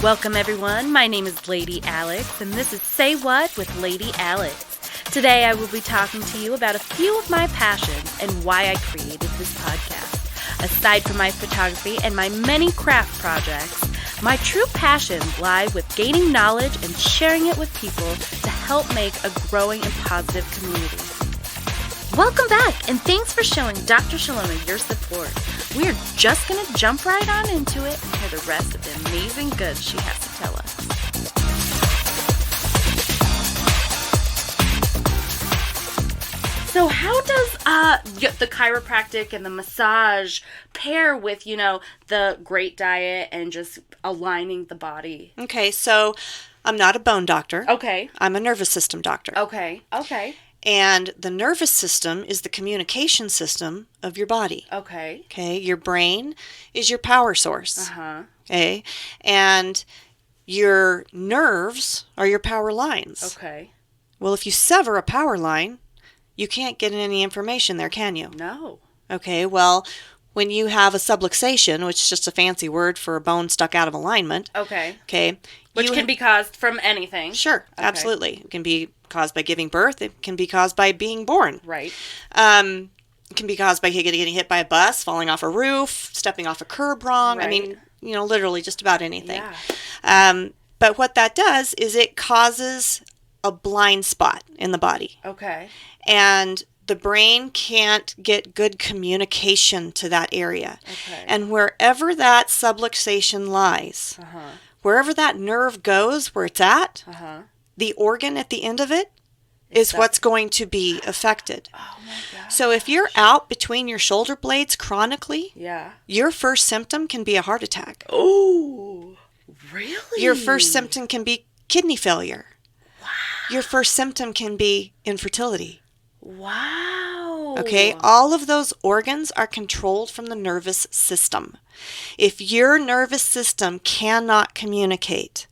Welcome everyone, my name is Lady Alex, and this is Say What with Lady Alex. Today I will be talking to you about a few of my passions and why I created this podcast. Aside from my photography and my many craft projects, my true passions lie with gaining knowledge and sharing it with people to help make a growing and positive community. Welcome back, and thanks for showing Dr. Shalona your support. We're just going to jump right on into it and hear the rest of the amazing goods she has to tell us. So how does the chiropractic and the massage pair with, the great diet and just aligning the body? Okay, so I'm not a bone doctor. Okay. I'm a nervous system doctor. Okay. And the nervous system is the communication system of your body. Okay. Okay, your brain is your power source. Uh-huh. Okay, and your nerves are your power lines. Okay. Well, if you sever a power line, you can't get any information there, can you? No. Okay, well, when you have a subluxation, which is just a fancy word for a bone stuck out of alignment. Okay. Okay. Which can be caused from anything. Sure, Okay. absolutely. It can be caused by giving birth. It can be caused by being born. Right. It can be caused by getting hit by a bus, falling off a roof, stepping off a curb wrong. Right. I mean, literally just about anything. Yeah. But what that does is it causes a blind spot in the body. Okay. And the brain can't get good communication to that area. Okay. And wherever that subluxation lies, Uh-huh. wherever that nerve goes, where it's at, Uh-huh. the organ at the end of it is what's going to be affected. Oh my God. So if you're out between your shoulder blades chronically, Yeah. your first symptom can be a heart attack. Oh, really? Your first symptom can be kidney failure. Wow. Your first symptom can be infertility. Wow. Okay, all of those organs are controlled from the nervous system. If your nervous system cannot communicate,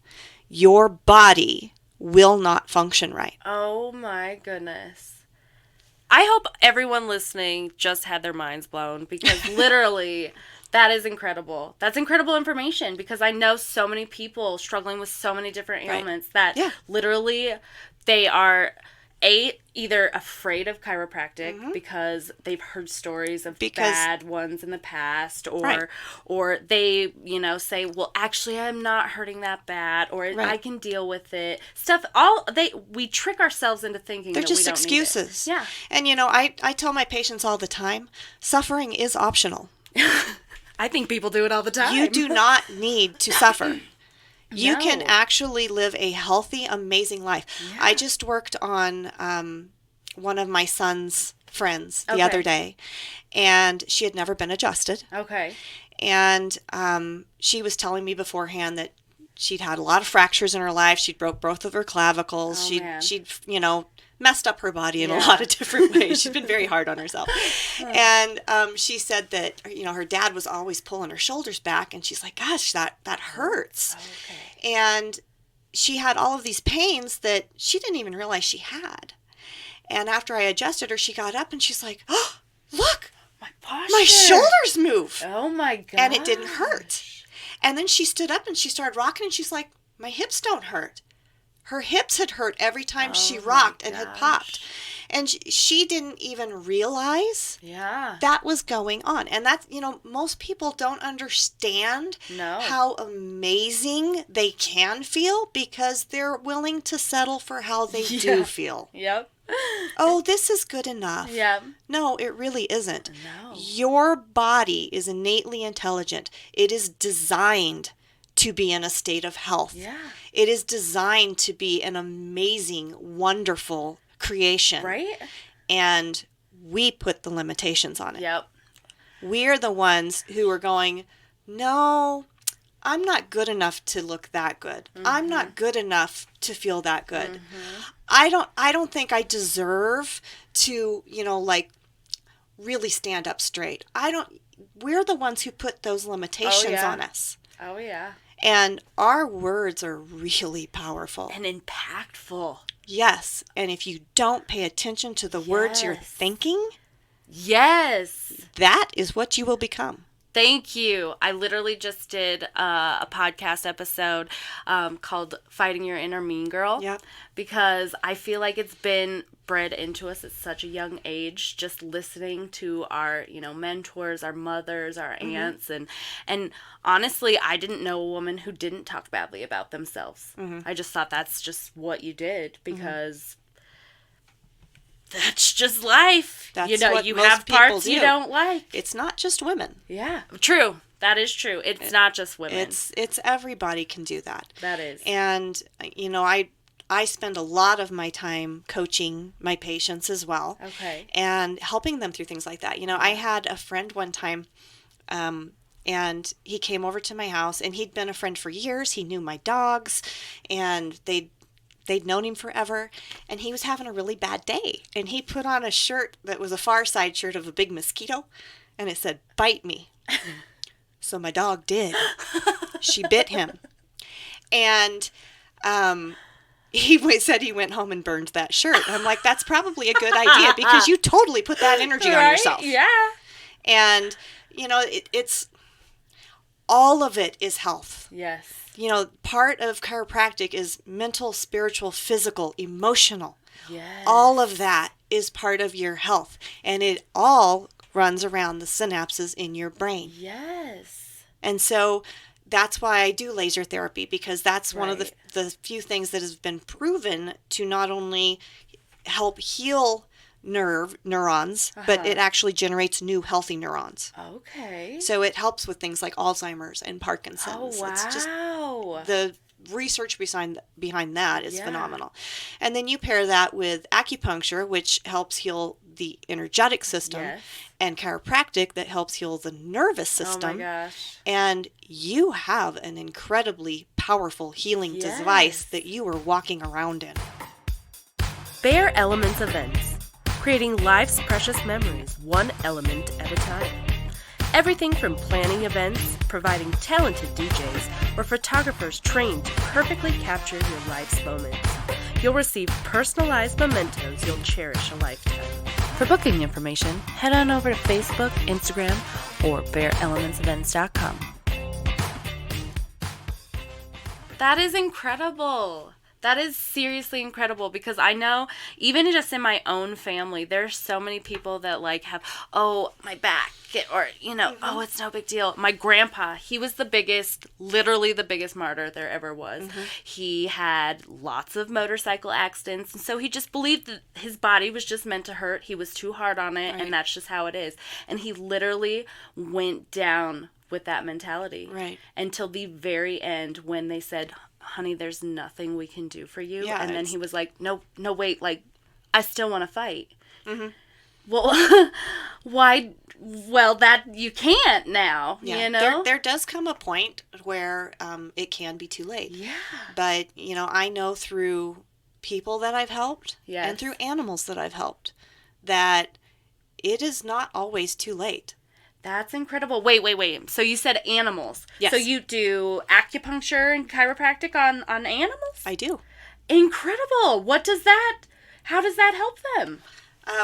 your body will not function right. Oh my goodness. I hope everyone listening just had their minds blown because literally that is incredible. That's incredible information because I know so many people struggling with so many different ailments that literally they are either afraid of chiropractic because they've heard stories of bad ones in the past or they, say, well, actually I'm not hurting that bad or I can deal with it. We trick ourselves into thinking they're that just we don't excuses. Need it. Yeah. And I tell my patients all the time, suffering is optional. I think people do it all the time. You do not need to suffer. You No. can actually live a healthy, amazing life. Yeah. I just worked on one of my son's friends the other day, and she had never been adjusted. Okay. And she was telling me beforehand that she'd had a lot of fractures in her life. She'd broke both of her clavicles. Oh, she'd messed up her body in a lot of different ways. She's been very hard on herself. And she said that, her dad was always pulling her shoulders back. And she's like, gosh, that hurts. Okay. And she had all of these pains that she didn't even realize she had. And after I adjusted her, she got up and she's like, oh, look, My posture. my shoulders move. Oh my God. And it didn't hurt. And then she stood up and she started rocking and she's like, my hips don't hurt. Her hips had hurt every time she rocked and had popped. And she didn't even realize that was going on. And that's, most people don't understand how amazing they can feel because they're willing to settle for how they do feel. Yep. Oh, this is good enough. Yep. No, it really isn't. No. Your body is innately intelligent. It is designed to be in a state of health. Yeah. It is designed to be an amazing, wonderful creation. Right? And we put the limitations on it. Yep. We're the ones who are going, no, I'm not good enough to look that good. Mm-hmm. I'm not good enough to feel that good. Mm-hmm. I don't think I deserve to, really stand up straight. We're the ones who put those limitations on us. Oh, yeah. And our words are really powerful. And impactful. Yes. And if you don't pay attention to the words you're thinking, that that is what you will become. Thank you. I literally just did a podcast episode called Fighting Your Inner Mean Girl. Yep. Because I feel like it's been bred into us at such a young age, just listening to our, mentors, our mothers, our aunts. And honestly, I didn't know a woman who didn't talk badly about themselves. I just thought that's just what you did because that's just life. That's what what you most have people parts do. you don't like. It's not just women. Yeah. True. That is true. It's not just women. It's everybody can do that. That is. And, I spend a lot of my time coaching my patients as well. Okay. And helping them through things like that. I had a friend one time, and he came over to my house, and he'd been a friend for years. He knew my dogs, and they'd known him forever, and he was having a really bad day. And he put on a shirt that was a Far Side shirt of a big mosquito, and it said, "Bite me." So my dog did. She bit him. And he said he went home and burned that shirt. I'm like, that's probably a good idea because you totally put that energy on yourself. Yeah. And, it's all of it is health. Yes. Part of chiropractic is mental, spiritual, physical, emotional. Yes. All of that is part of your health. And it all runs around the synapses in your brain. Yes. And so that's why I do laser therapy, because that's one of the few things that has been proven to not only help heal neurons, but it actually generates new healthy neurons. Okay. So it helps with things like Alzheimer's and Parkinson's. Oh, wow. It's just the research behind that is phenomenal. And then you pair that with acupuncture, which helps heal the energetic system, and chiropractic that helps heal the nervous system. Oh my gosh. And you have an incredibly powerful healing device that you are walking around in. Bare Elements Events, creating life's precious memories, one element at a time. Everything from planning events, providing talented DJs, or photographers trained to perfectly capture your life's moments. You'll receive personalized mementos you'll cherish a lifetime. For booking information, head on over to Facebook, Instagram, or bareelementsevents.com. That is incredible. That is seriously incredible because I know even just in my own family, there's so many people that have, my back, or, it's no big deal. My grandpa, he was literally the biggest martyr there ever was. He had lots of motorcycle accidents, and so he just believed that his body was just meant to hurt. He was too hard on it, and that's just how it is. And he literally went down with that mentality until the very end when they said, "Honey, there's nothing we can do for you." And then he was like, no, wait, I still want to fight. Well, why? Well, that you can't now, There does come a point where it can be too late. Yeah. But, I know through people that I've helped and through animals that I've helped that it is not always too late. That's incredible. Wait. So you said animals. Yes. So you do acupuncture and chiropractic on animals? I do. Incredible. How does that help them?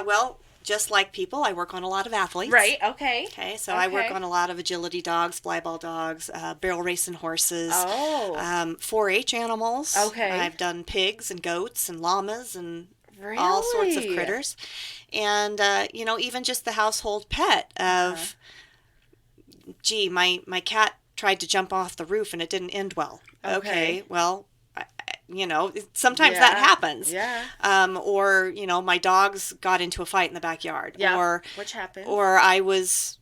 Well, just like people, I work on a lot of athletes. Right, okay. Okay, so I work on a lot of agility dogs, flyball dogs, barrel racing horses, 4-H animals. Okay. I've done pigs and goats and llamas and all sorts of critters. And, even just the household pet of, gee, my cat tried to jump off the roof and it didn't end well. Okay, well, sometimes that happens. Yeah. Or, my dogs got into a fight in the backyard. Yeah. Which happens. Or I was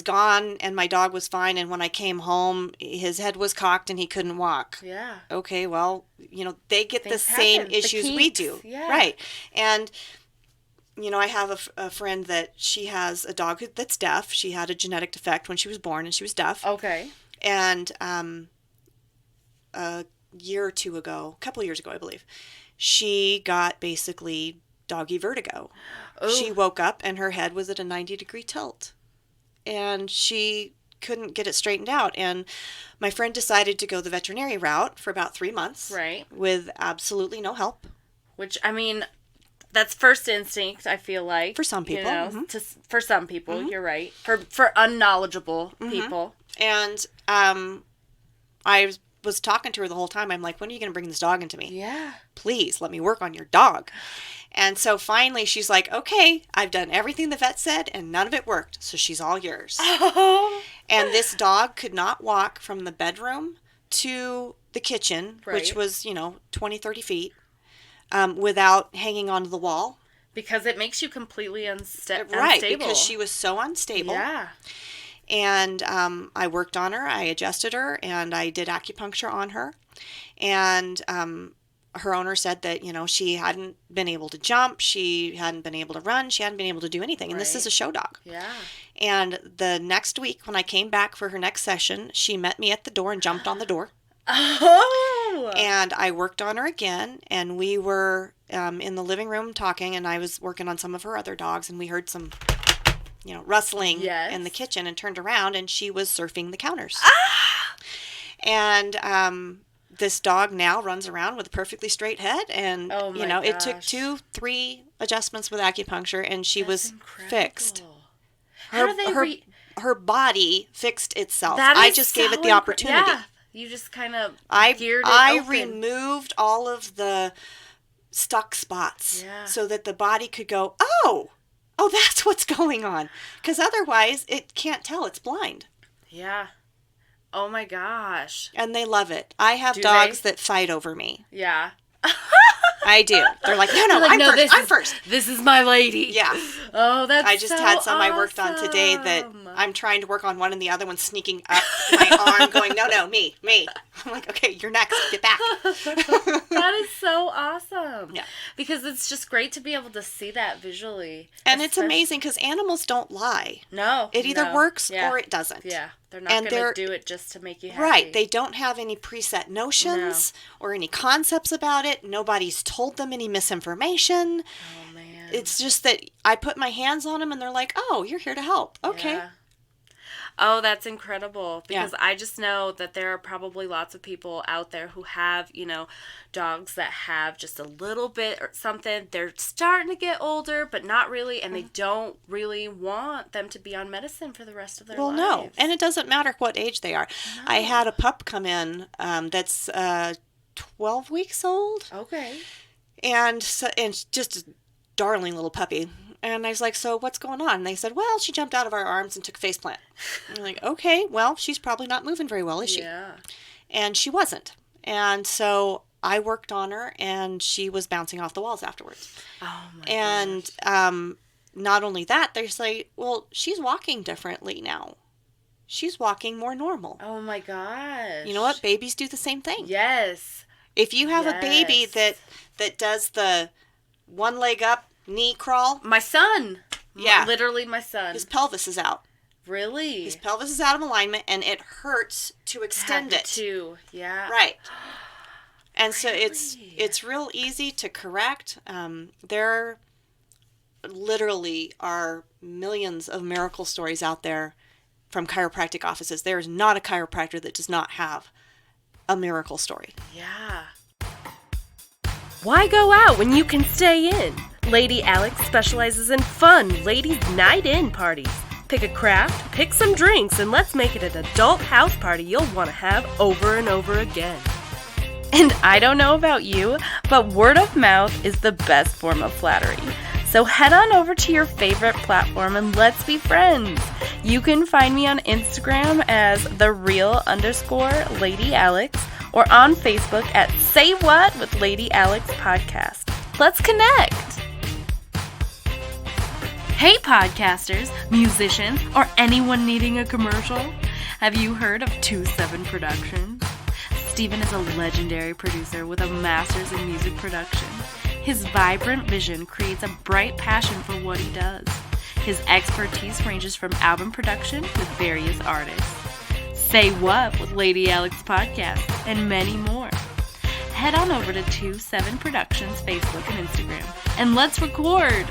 gone and my dog was fine, and when I came home, his head was cocked and he couldn't walk. Yeah. Okay, well, they get Things the same happen. issues we do. Yeah. Right. And I have a friend that she has a dog that's deaf. She had a genetic defect when she was born and she was deaf. Okay. And a couple years ago, I believe, she got basically doggy vertigo. Ooh. She woke up and her head was at a 90-degree tilt. And she couldn't get it straightened out. And my friend decided to go the veterinary route for about 3 months. Right. With absolutely no help. Which, That's first instinct, I feel like. For some people. You know, for some people, you're right. For unknowledgeable people. And I was talking to her the whole time. I'm like, when are you going to bring this dog into me? Yeah. Please, let me work on your dog. And so finally she's like, okay, I've done everything the vet said and none of it worked. So she's all yours. Oh. And this dog could not walk from the bedroom to the kitchen, which was, 20, 30 feet, without hanging onto the wall. Because it makes you completely unstable. Right, because she was so unstable. Yeah. And I worked on her, I adjusted her, and I did acupuncture on her. And her owner said that, she hadn't been able to jump, she hadn't been able to run, she hadn't been able to do anything. And this is a show dog. Yeah. And the next week, when I came back for her next session, she met me at the door and jumped on the door. Oh! And I worked on her again, and we were in the living room talking, and I was working on some of her other dogs, and we heard some, rustling in the kitchen, and turned around, and she was surfing the counters. Ah! And this dog now runs around with a perfectly straight head, and, it took 2-3 adjustments with acupuncture, and she was fixed. How do they her body fixed itself. That I just gave it the opportunity. Yeah. You just kind of geared it I open. removed all of the stuck spots so that the body could go, oh, that's what's going on. Because otherwise, it can't tell. It's blind. Yeah. Oh, my gosh. And they love it. I have dogs that fight over me. Yeah. I do. They're like, no, I'm first. This is my lady. Yeah. Oh, that's I just so had some awesome. I worked on today that I'm trying to work on one, and the other one's sneaking up my arm going, no, me. I'm like, okay, you're next. Get back. That is so awesome. Yeah. Because it's just great to be able to see that visually. And it's amazing because animals don't lie. No. It either works or it doesn't. Yeah. They're not going to do it just to make you happy. Right. They don't have any preset notions or any concepts about it. Nobody's told them any misinformation. Oh, man. It's just that I put my hands on them and they're like, oh, you're here to help. Okay. Yeah. Oh, that's incredible. Because I just know that there are probably lots of people out there who have, dogs that have just a little bit or something. They're starting to get older, but not really. And they don't really want them to be on medicine for the rest of their lives. Well, no. And it doesn't matter what age they are. No. I had a pup come in that's 12 weeks old. Okay. And just a darling little puppy. And I was like, so what's going on? And they said, well, she jumped out of our arms and took a faceplant. I'm like, okay, well, she's probably not moving very well, is she? Yeah. And she wasn't. And so I worked on her, and she was bouncing off the walls afterwards. Oh, my And not only that, they say, well, she's walking differently now. She's walking more normal. Oh, my gosh. You know what? Babies do the same thing. Yes. If you have a baby that does the one leg up, knee crawl. My son. Yeah. Literally my son. His pelvis is out. Really? His pelvis is out of alignment, and it hurts to extend it. Yeah. Right. And so it's real easy to correct. There literally are millions of miracle stories out there from chiropractic offices. There is not a chiropractor that does not have a miracle story. Yeah. Why go out when you can stay in? Lady Alex specializes in fun ladies' night in parties. Pick a craft, pick some drinks, and let's make it an adult house party you'll want to have over and over again. And I don't know about you, but word of mouth is the best form of flattery. So head on over to your favorite platform and let's be friends. You can find me on Instagram as @thereal_Lady Alex or on Facebook at Say What with Lady Alex Podcast. Let's connect. Hey podcasters, musicians, or anyone needing a commercial. Have you heard of 27 Productions? Steven is a legendary producer with a master's in music production. His vibrant vision creates a bright passion for what he does. His expertise ranges from album production with various artists, Say What with Lady Alex Podcast, and many more. Head on over to 27 Productions Facebook and Instagram, and let's record!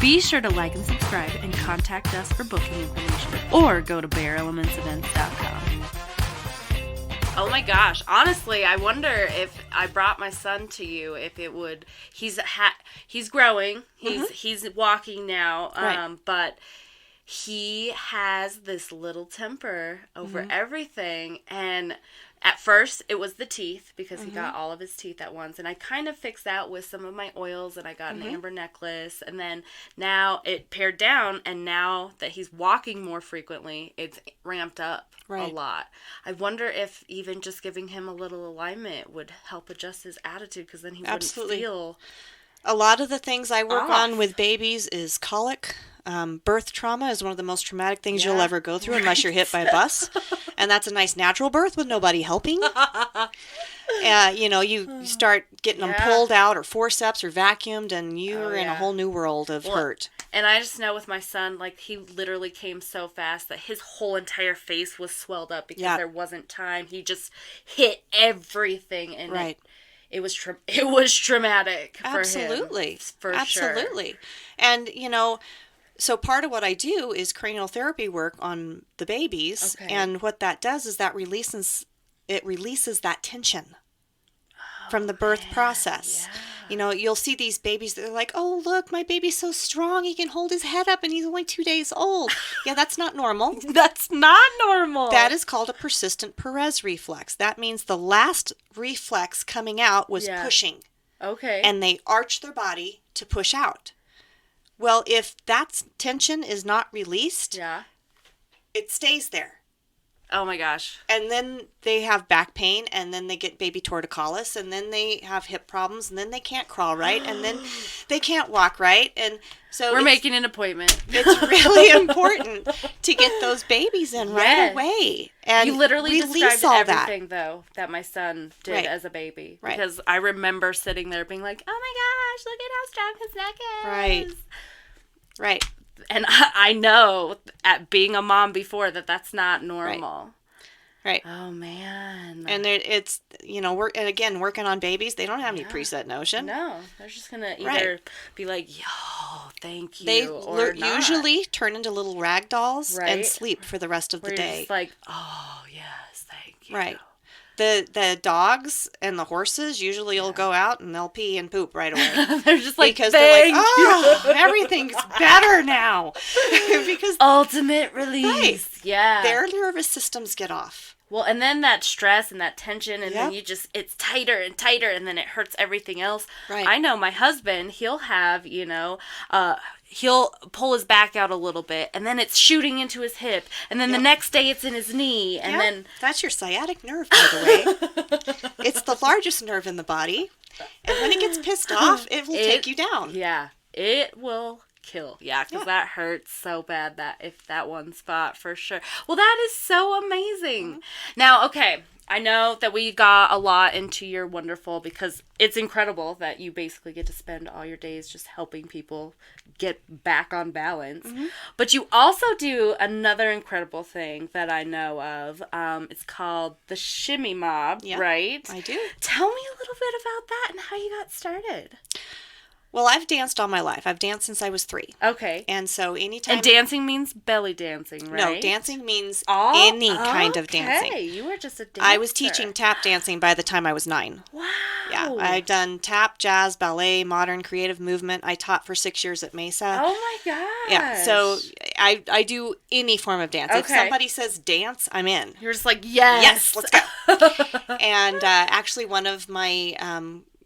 Be sure to like and subscribe and contact us for booking information, or go to BearElementsEvents.com. Oh my gosh. Honestly, I wonder if I brought my son to you, if it would. He's growing. He's walking now. Right. But he has this little temper over everything. And at first, it was the teeth, because he got all of his teeth at once. And I kind of fixed that with some of my oils, and I got an amber necklace. And then now it pared down, and now that he's walking more frequently, it's ramped up a lot. I wonder if even just giving him a little alignment would help adjust his attitude, because then he wouldn't feel... A lot of the things I work off. on with babies is colic. Birth trauma is one of the most traumatic things you'll ever go through unless you're hit by a bus. And that's a nice natural birth with nobody helping. You start getting them pulled out or forceps or vacuumed, and you're in a whole new world of hurt. And I just know with my son, like, he literally came so fast that his whole entire face was swelled up because there wasn't time. He just hit everything, and it was traumatic for him. Absolutely. For sure. Absolutely. And, so part of what I do is cranial therapy work on the babies. Okay. And what that does is that releases that tension from the birth process. Yeah. You'll see these babies that are like, oh, look, my baby's so strong. He can hold his head up and he's only 2 days old. Yeah, that's not normal. That's not normal. That is called a persistent Perez reflex. That means the last reflex coming out was pushing. Okay. And they arch their body to push out. Well, if that tension is not released, it stays there. Oh my gosh. And then they have back pain, and then they get baby torticollis, and then they have hip problems, and then they can't crawl right, and then they can't walk right. And so we're making an appointment. It's really important to get those babies in right away. And you literally described all everything, though, that my son did as a baby. Right. Because I remember sitting there being like, oh my gosh, look at how strong his neck is. Right. And I know, at being a mom before, that's not normal. Right. Oh, man. And it's, working on babies, they don't have any preset notion. No. They're just going to either be like, yo, thank you, they or not. Usually turn into little rag dolls and sleep for the rest of the day. It's like, oh, yes, thank you. Right. The dogs and the horses usually will go out and they'll pee and poop right away. They're just like, because they're like, everything's better now. Because ultimate release. Right. Yeah. Their nervous systems get off. Well, and then that stress and that tension, and then it's tighter and tighter, and then it hurts everything else. Right. I know my husband, he'll have, he'll pull his back out a little bit, and then it's shooting into his hip, and then the next day it's in his knee, and then... That's your sciatic nerve, by the way. It's the largest nerve in the body, and when it gets pissed off, it will take you down. Yeah, it will kill. Yeah, because that hurts so bad, that if that one spot, for sure. Well, that is so amazing. Mm-hmm. Now, okay, I know that we got a lot into your wonderful, because it's incredible that you basically get to spend all your days just helping people get back on balance. Mm-hmm. But you also do another incredible thing that I know of. It's called the Shimmy Mob, right? I do. Tell me a little bit about that and how you got started. Well, I've danced all my life. I've danced since I was 3. Okay. And so anytime... And dancing means belly dancing, right? No, dancing means any kind of dancing. Okay, you were just a dancer. I was teaching tap dancing by the time I was 9. Wow. Yeah, I've done tap, jazz, ballet, modern, creative movement. I taught for 6 years at Mesa. Oh my gosh. Yeah, so I do any form of dance. Okay. If somebody says dance, I'm in. You're just like, yes. Yes, let's go. And actually one of my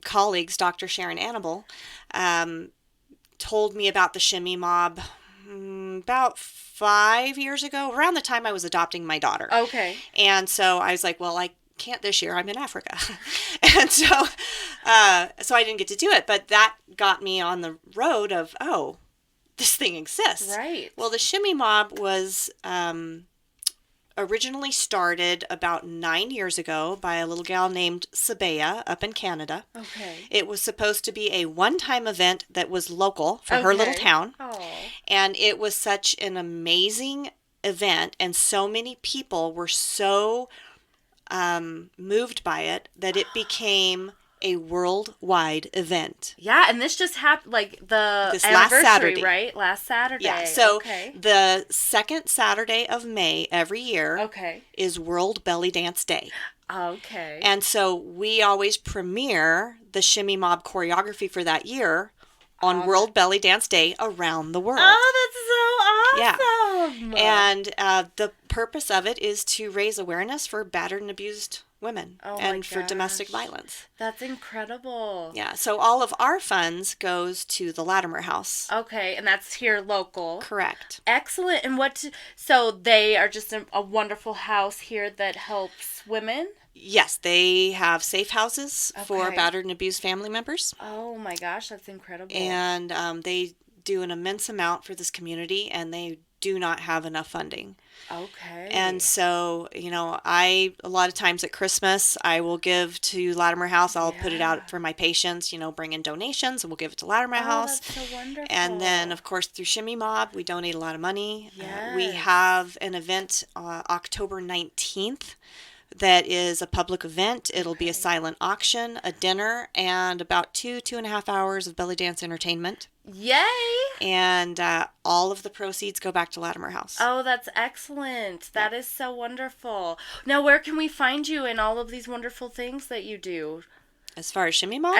colleagues, Dr. Sharon Annabelle, told me about the Shimmy Mob about 5 years ago, around the time I was adopting my daughter. Okay. And so I was like, well, I can't this year. I'm in Africa. And so I didn't get to do it. But that got me on the road of, oh, this thing exists. Right. Well, the Shimmy Mob was originally started about 9 years ago by a little gal named Sabea up in Canada. Okay. It was supposed to be a one-time event that was local for her little town. Oh. And it was such an amazing event, and so many people were so moved by it that it became a worldwide event. Yeah, and this just happened, like, this last Saturday, right? Last Saturday. Yeah, so the second Saturday of May every year okay. is World Belly Dance Day. Okay. And so we always premiere the Shimmy Mob choreography for that year on World Belly Dance Day around the world. Oh, that's so awesome. And the purpose of it is to raise awareness for battered and abused women and for domestic violence. That's incredible. Yeah, so all of our funds goes to the Latimer House. Okay, and that's here local. Correct. Excellent. And so they are just a wonderful house here that helps women? Yes, they have safe houses for battered and abused family members. Oh my gosh, that's incredible. And they do an immense amount for this community, and they do not have enough funding. Okay. And so, a lot of times at Christmas, I will give to Latimer House. I'll put it out for my patients, bring in donations, and we'll give it to Latimer House. That's so wonderful. And then, of course, through Shimmy Mob, we donate a lot of money. Yes. We have an event October 19th. That is a public event. It'll be a silent auction, a dinner, and about 2.5 hours of belly dance entertainment. Yay! And all of the proceeds go back to Latimer House. Oh, that's excellent. That is so wonderful. Now, where can we find you in all of these wonderful things that you do? As far as Shimmy Mob?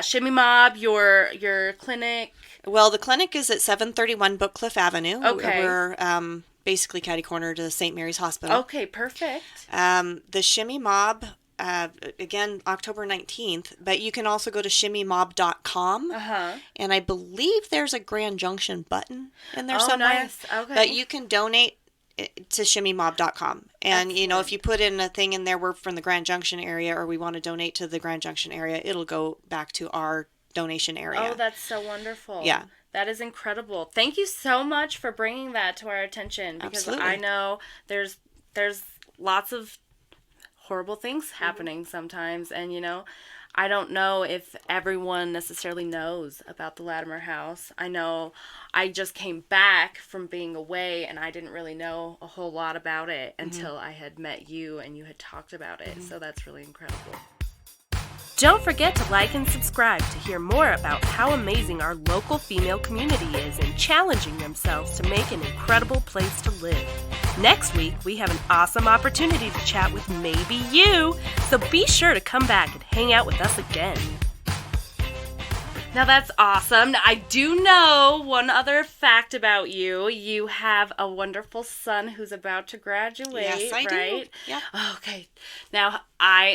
Shimmy Mob, your clinic. Well, the clinic is at 731 Bookcliff Avenue. Okay. We're basically catty corner to St. Mary's Hospital. Okay, perfect. The Shimmy Mob, again, October 19th, but you can also go to shimmymob.com. And I believe there's a Grand Junction button in there somewhere. Nice. Okay. But you can donate to shimmymob.com. And, if you put in a thing in there, we're from the Grand Junction area, or we want to donate to the Grand Junction area, it'll go back to our donation area. Oh, that's so wonderful. Yeah. That is incredible. Thank you so much for bringing that to our attention, because Absolutely. I know there's lots of horrible things happening sometimes, and I don't know if everyone necessarily knows about the Latimer House. I know I just came back from being away, and I didn't really know a whole lot about it until I had met you and you had talked about it. So that's really incredible. Don't forget to like and subscribe to hear more about how amazing our local female community is in challenging themselves to make an incredible place to live. Next week, we have an awesome opportunity to chat with maybe you, so be sure to come back and hang out with us again. Now that's awesome. I do know one other fact about you. You have a wonderful son who's about to graduate, yes, I right? do. Yep. Okay. Now,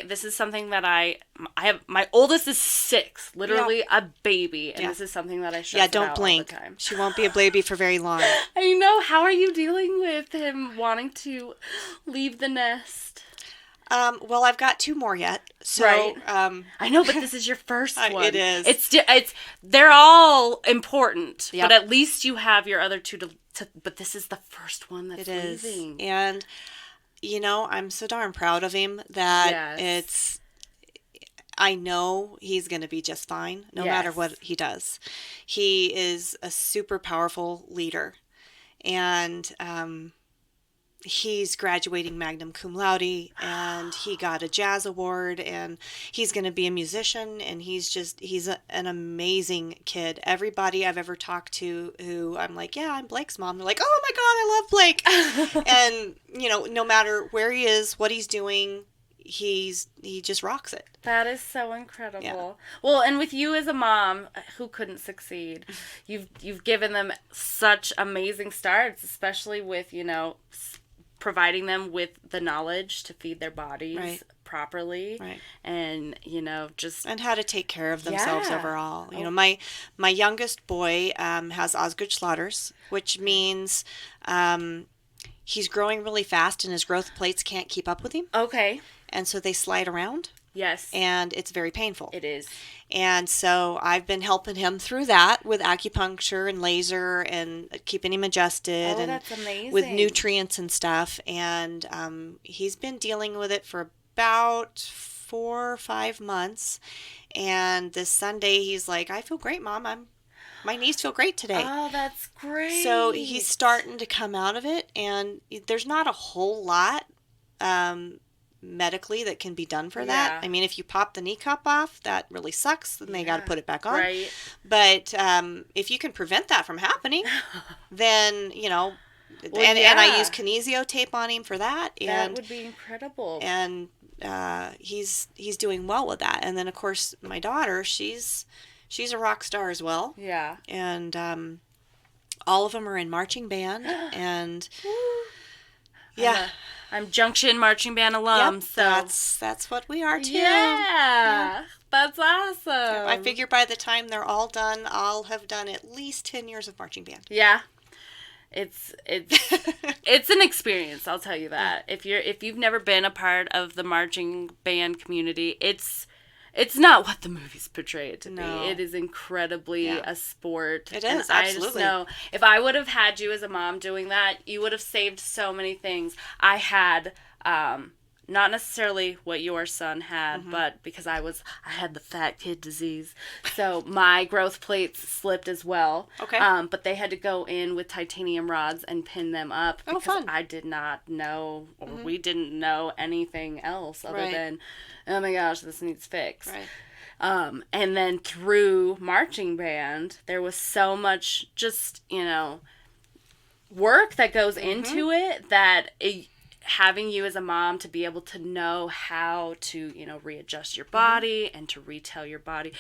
this is something that I have, my oldest is 6, literally a baby, and this is something that I stress don't about blink. all the time. She won't be a baby for very long. I know. How are you dealing with him wanting to leave the nest? Well, I've got 2 more yet. So, right. I know, but this is your first one. It is. They're all important, Yep. but at least you have your other 2 but this is the first one that's leaving. And, I'm so darn proud of him that I know he's going to be just fine, no matter what he does. He is a super powerful leader. And, he's graduating magna cum laude, and he got a jazz award, and he's going to be a musician, and he's an amazing kid. Everybody I've ever talked to who I'm like, yeah, I'm Blake's mom, they're like, oh my God, I love Blake. And, no matter where he is, what he's doing, he just rocks it. That is so incredible. Yeah. Well, and with you as a mom who couldn't succeed, you've given them such amazing starts, especially with, providing them with the knowledge to feed their bodies properly, and and how to take care of themselves overall. My youngest boy has Osgood-Schlatter's, which means he's growing really fast and his growth plates can't keep up with him. Okay. And so they slide around. Yes. And it's very painful. It is. And so I've been helping him through that with acupuncture and laser and keeping him adjusted. Oh, that's amazing. With nutrients and stuff. And he's been dealing with it for about 4 or 5 months. And this Sunday he's like, I feel great, Mom. My knees feel great today. Oh, that's great. So he's starting to come out of it. And there's not a whole lot medically that can be done for that. I mean, if you pop the knee cup off, that really sucks. Then they got to put it back on. Right. But if you can prevent that from happening, then and I use kinesio tape on him for that. That would be incredible. And he's doing well with that. And then, of course, my daughter, she's a rock star as well. Yeah. And all of them are in marching band. And yeah. I'm Junction Marching Band alum, yep, so that's what we are too. Yeah. That's awesome. Yep, I figure by the time they're all done, I'll have done at least 10 years of marching band. Yeah. It's an experience, I'll tell you that. If you've never been a part of the marching band community, it's not what the movies portray it to be. It is incredibly a sport. It is, absolutely. I just know, if I would have had you as a mom doing that, you would have saved so many things. I had, not necessarily what your son had, but because I had the fat kid disease. So my growth plates slipped as well. Okay. But they had to go in with titanium rods and pin them up because fun. I did not know, or we didn't know anything else other Right. than, oh my gosh, this needs fixed. Right. And then through marching band, there was so much just, work that goes into it that having you as a mom to be able to know how to, readjust your body and to retell your body,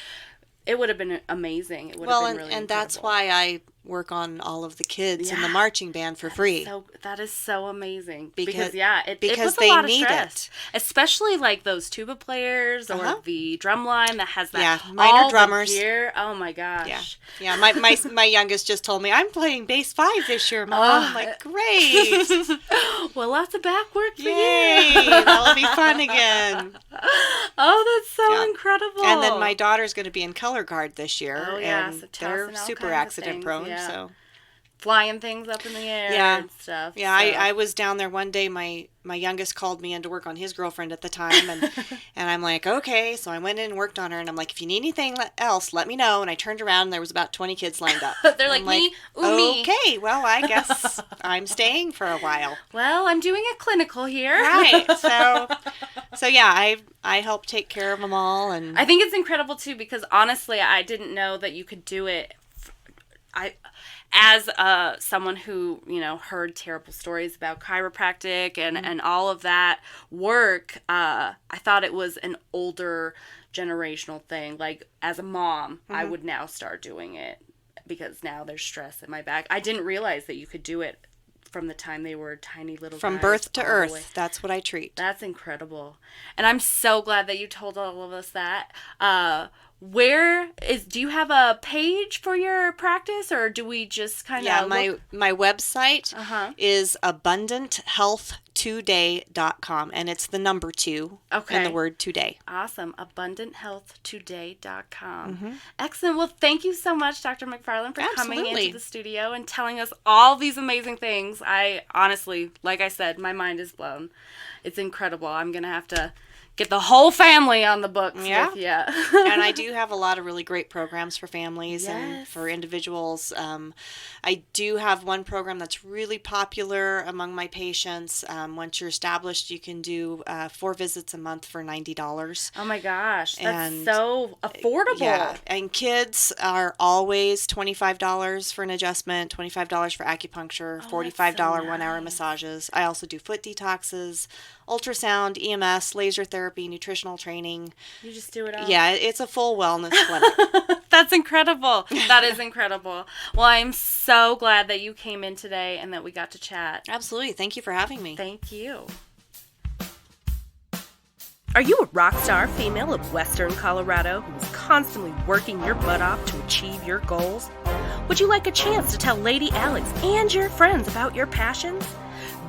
it would have been amazing. It would have been really and incredible. that's why I work on all of the kids in the marching band for free. That is so amazing. Because it puts they a lot of need stress. it. Especially like those tuba players or the drum line that has that. Yeah, mine are all drummers. The gear. Oh my gosh. Yeah. My youngest just told me, I'm playing bass 5 this year, Mom. I'm like, great. Well, lots of back work for Yay, you. that'll be fun again. Oh, that's so incredible. And then my daughter's going to be in color guard this year. Oh, yeah. And So they're super accident prone. Yeah. So flying things up in the air and stuff. Yeah, so. I was down there one day. My youngest called me in to work on his girlfriend at the time. And and I'm like, okay. So I went in and worked on her. And I'm like, if you need anything else, let me know. And I turned around and there was about 20 kids lined up. They're like, me? Ooh, me. Okay, well, I guess I'm staying for a while. Well, I'm doing a clinical here. Right. So yeah, I help take care of them all. And I think it's incredible, too, because honestly, I didn't know that you could do it. As someone who, heard terrible stories about chiropractic and all of that work, I thought it was an older generational thing. Like, as a mom, I would now start doing it because now there's stress in my back. I didn't realize that you could do it from the time they were tiny little from guys birth to all the way. earth. That's what I treat. That's incredible. And I'm so glad that you told all of us that. Do you have a page for your practice, or do we just kind of my website is abundanthealthtoday.com, and it's the number 2 and the word today. Awesome. abundanthealthtoday.com. Excellent. Well, thank you so much, Dr. McFarland, for coming into the studio and telling us all these amazing things. I honestly, like I said, my mind is blown. It's incredible. I'm going to have to get the whole family on the books with you. And I do have a lot of really great programs for families and for individuals. I do have one program that's really popular among my patients. Once you're established, you can do 4 visits a month for $90. Oh my gosh, that's so affordable. Yeah, and kids are always $25 for an adjustment, $25 for acupuncture, $45 1-hour massages. I also do foot detoxes, ultrasound, EMS, laser therapy, nutritional training. You just do it all. Yeah, it's a full wellness clinic. That's incredible. That is incredible. Well, I'm so glad that you came in today and that we got to chat. Absolutely. Thank you for having me. Thank you. Are you a rock star female of Western Colorado who is constantly working your butt off to achieve your goals? Would you like a chance to tell Lady Alex and your friends about your passions?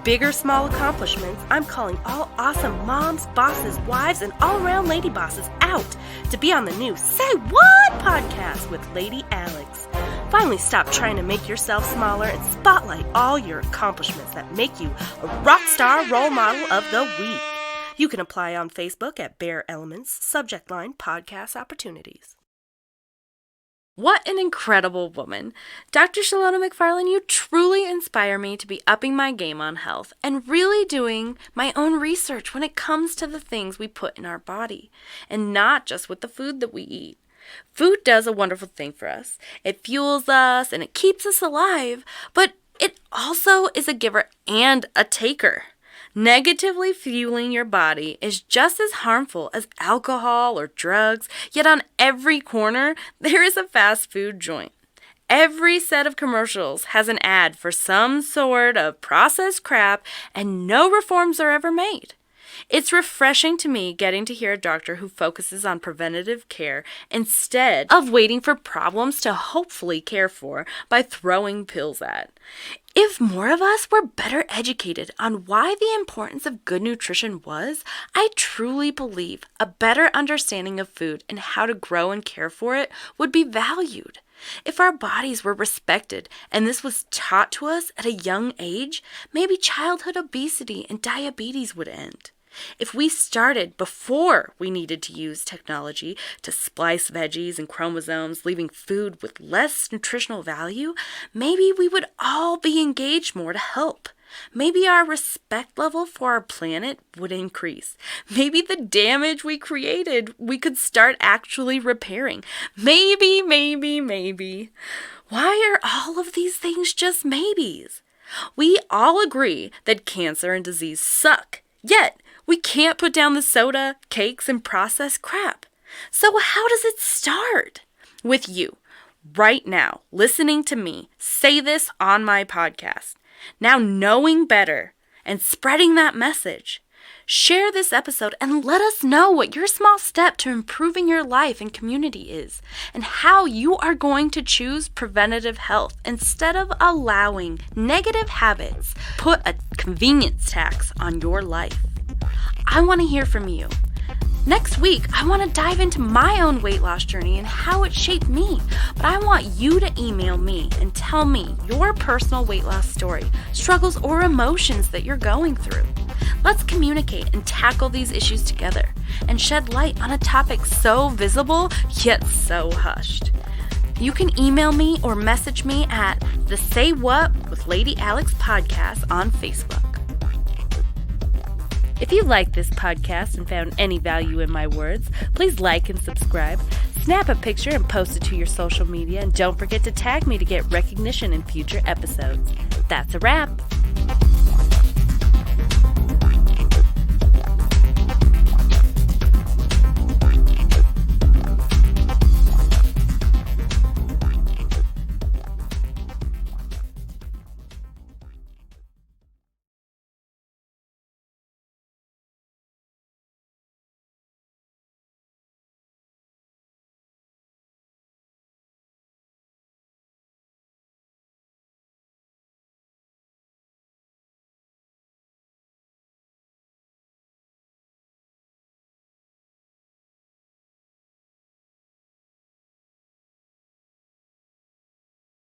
Big or small accomplishments, I'm calling all awesome moms, bosses, wives, and all-around lady bosses out to be on the new Say What podcast with Lady Alex. Finally stop trying to make yourself smaller and spotlight all your accomplishments that make you a rock star role model of the week. You can apply on Facebook at Bare Elements, subject line Podcast Opportunities. What an incredible woman. Dr. Shalona McFarland, you truly inspire me to be upping my game on health and really doing my own research when it comes to the things we put in our body, and not just with the food that we eat. Food does a wonderful thing for us. It fuels us and it keeps us alive, but it also is a giver and a taker. Negatively fueling your body is just as harmful as alcohol or drugs, yet on every corner, there is a fast food joint. Every set of commercials has an ad for some sort of processed crap, and no reforms are ever made. It's refreshing to me getting to hear a doctor who focuses on preventative care instead of waiting for problems to hopefully care for by throwing pills at. If more of us were better educated on why the importance of good nutrition was, I truly believe a better understanding of food and how to grow and care for it would be valued. If our bodies were respected and this was taught to us at a young age, maybe childhood obesity and diabetes would end. If we started before we needed to use technology to splice veggies and chromosomes, leaving food with less nutritional value, maybe we would all be engaged more to help. Maybe our respect level for our planet would increase. Maybe the damage we created we could start actually repairing. Maybe. Why are all of these things just maybes? We all agree that cancer and disease suck, yet we can't put down the soda, cakes, and processed crap. So how does it start? With you, right now, listening to me say this on my podcast. Now knowing better and spreading that message. Share this episode and let us know what your small step to improving your life and community is, and how you are going to choose preventative health instead of allowing negative habits put a convenience tax on your life. I want to hear from you. Next week, I want to dive into my own weight loss journey and how it shaped me. But I want you to email me and tell me your personal weight loss story, struggles, or emotions that you're going through. Let's communicate and tackle these issues together and shed light on a topic so visible yet so hushed. You can email me or message me at the Say What with Lady Alex podcast on Facebook. If you like this podcast and found any value in my words, please like and subscribe. Snap a picture and post it to your social media, and don't forget to tag me to get recognition in future episodes. That's a wrap.